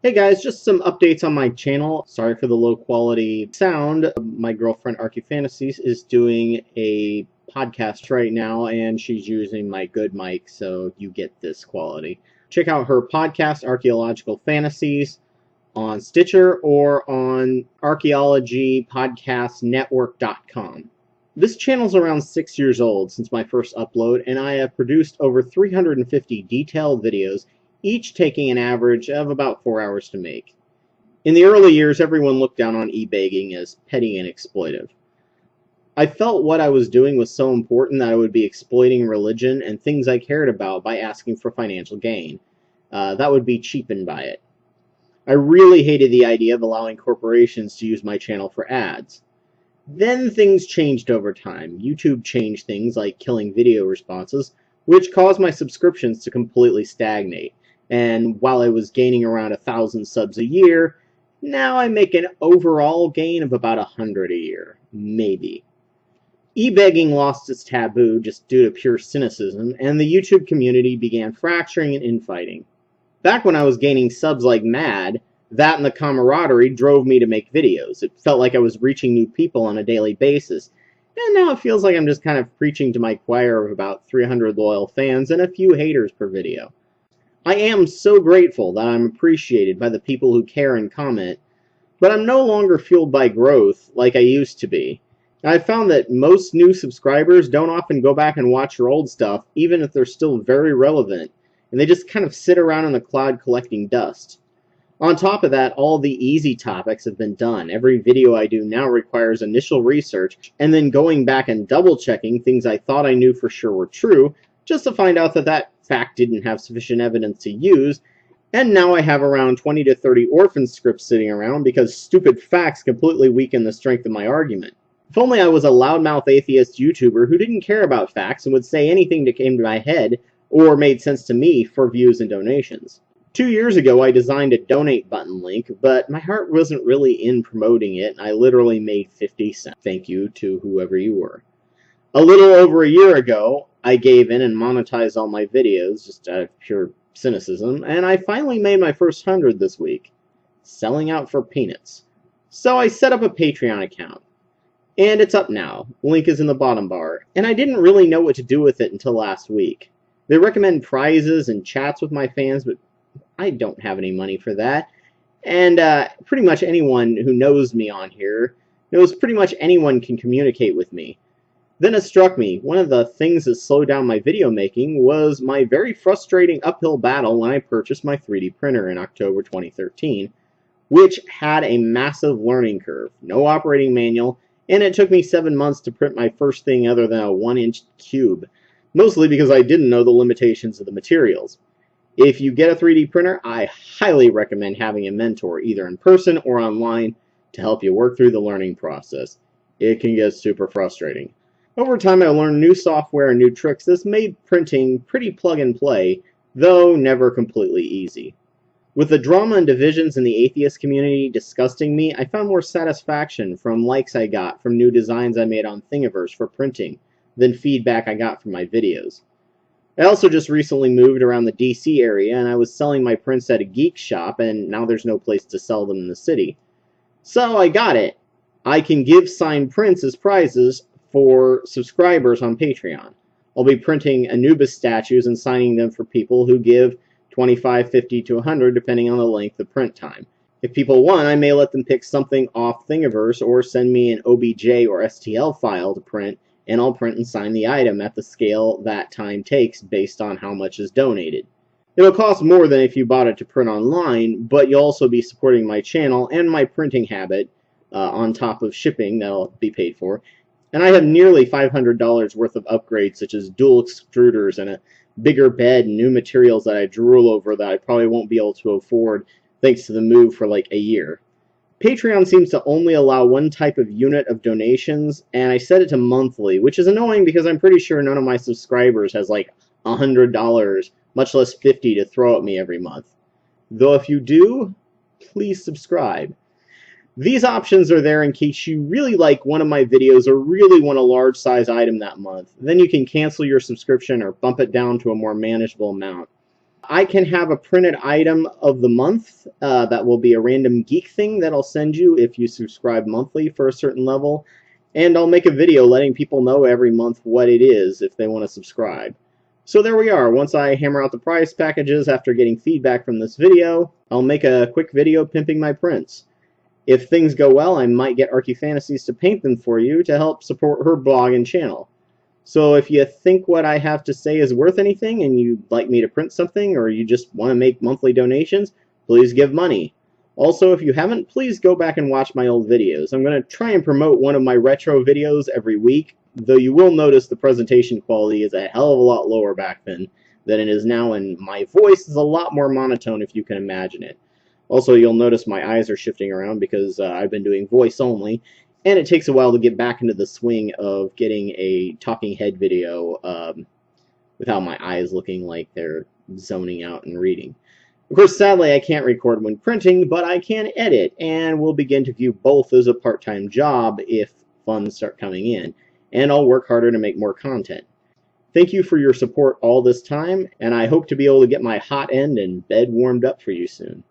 Hey guys, just some updates on my channel. Sorry for the low quality sound. My girlfriend ArchyFantasies is doing a podcast right now and she's using my good mic, so you get this quality. Check out her podcast, Archaeological Fantasies, on Stitcher or on archaeologypodcastnetwork.com. This channel's around 6 years old since my first upload, and I have produced over 350 detailed videos, each taking an average of about 4 hours to make. In the early years, everyone looked down on e-begging as petty and exploitive. I felt what I was doing was so important that I would be exploiting religion and things I cared about by asking for financial gain. That would be cheapened by it. I really hated the idea of allowing corporations to use my channel for ads. Then things changed over time. YouTube changed things like killing video responses, which caused my subscriptions to completely stagnate. And while I was gaining around 1,000 subs a year, now I make an overall gain of about 100 a year. Maybe. E-begging lost its taboo just due to pure cynicism, and the YouTube community began fracturing and infighting. Back when I was gaining subs like mad, that and the camaraderie drove me to make videos. It felt like I was reaching new people on a daily basis, and now it feels like I'm just kind of preaching to my choir of about 300 loyal fans and a few haters per video. I am so grateful that I'm appreciated by the people who care and comment, but I'm no longer fueled by growth like I used to be. I've found that most new subscribers don't often go back and watch your old stuff, even if they're still very relevant, and they just kind of sit around in the cloud collecting dust. On top of that, all the easy topics have been done. Every video I do now requires initial research, and then going back and double-checking things I thought I knew for sure were true, just to find out that that fact didn't have sufficient evidence to use, and now I have around 20 to 30 orphan scripts sitting around because stupid facts completely weaken the strength of my argument. If only I was a loudmouth atheist YouTuber who didn't care about facts and would say anything that came to my head or made sense to me for views and donations. 2 years ago, I designed a donate button link, but my heart wasn't really in promoting it, and I literally made 50 cents. Thank you to whoever you were. A little over a year ago, I gave in and monetized all my videos, just out of pure cynicism, and I finally made my first 100 this week, selling out for peanuts. So I set up a Patreon account, and it's up now. Link is in the bottom bar, and I didn't really know what to do with it until last week. They recommend prizes and chats with my fans, but I don't have any money for that. And pretty much anyone who knows me on here knows pretty much anyone can communicate with me. Then it struck me, one of the things that slowed down my video making was my very frustrating uphill battle when I purchased my 3D printer in October 2013, which had a massive learning curve, no operating manual, and it took me 7 months to print my first thing other than a 1-inch cube, mostly because I didn't know the limitations of the materials. If you get a 3D printer, I highly recommend having a mentor, either in person or online, to help you work through the learning process. It can get super frustrating. Over time, I learned new software and new tricks that made printing pretty plug and play, though never completely easy. With the drama and divisions in the atheist community disgusting me, I found more satisfaction from likes I got from new designs I made on Thingiverse for printing than feedback I got from my videos. I also just recently moved around the DC area, and I was selling my prints at a geek shop, and now there's no place to sell them in the city. So I got it. I can give signed prints as prizes for subscribers on Patreon. I'll be printing Anubis statues and signing them for people who give 25, 50 to 100 depending on the length of print time. If people want, I may let them pick something off Thingiverse or send me an OBJ or STL file to print, and I'll print and sign the item at the scale that time takes based on how much is donated. It'll cost more than if you bought it to print online, but you'll also be supporting my channel and my printing habit on top of shipping that'll be paid for. And I have nearly $500 worth of upgrades, such as dual extruders and a bigger bed and new materials that I drool over that I probably won't be able to afford thanks to the move for like a year. Patreon seems to only allow one type of unit of donations, and I set it to monthly, which is annoying because I'm pretty sure none of my subscribers has like $100, much less 50 to throw at me every month. Though if you do, please subscribe. These options are there in case you really like one of my videos or really want a large size item that month. Then you can cancel your subscription or bump it down to a more manageable amount. I can have a printed item of the month that will be a random geek thing that I'll send you if you subscribe monthly for a certain level. And I'll make a video letting people know every month what it is if they want to subscribe. So there we are. Once I hammer out the price packages after getting feedback from this video, I'll make a quick video pimping my prints. If things go well, I might get ArchyFantasies to paint them for you to help support her blog and channel. So if you think what I have to say is worth anything and you'd like me to print something or you just want to make monthly donations, please give money. Also, if you haven't, please go back and watch my old videos. I'm going to try and promote one of my retro videos every week, though you will notice the presentation quality is a hell of a lot lower back then than it is now, and my voice is a lot more monotone if you can imagine it. Also, you'll notice my eyes are shifting around because I've been doing voice only, and it takes a while to get back into the swing of getting a talking head video without my eyes looking like they're zoning out and reading. Of course, sadly, I can't record when printing, but I can edit, and will begin to view both as a part-time job if funds start coming in, and I'll work harder to make more content. Thank you for your support all this time, and I hope to be able to get my hot end and bed warmed up for you soon.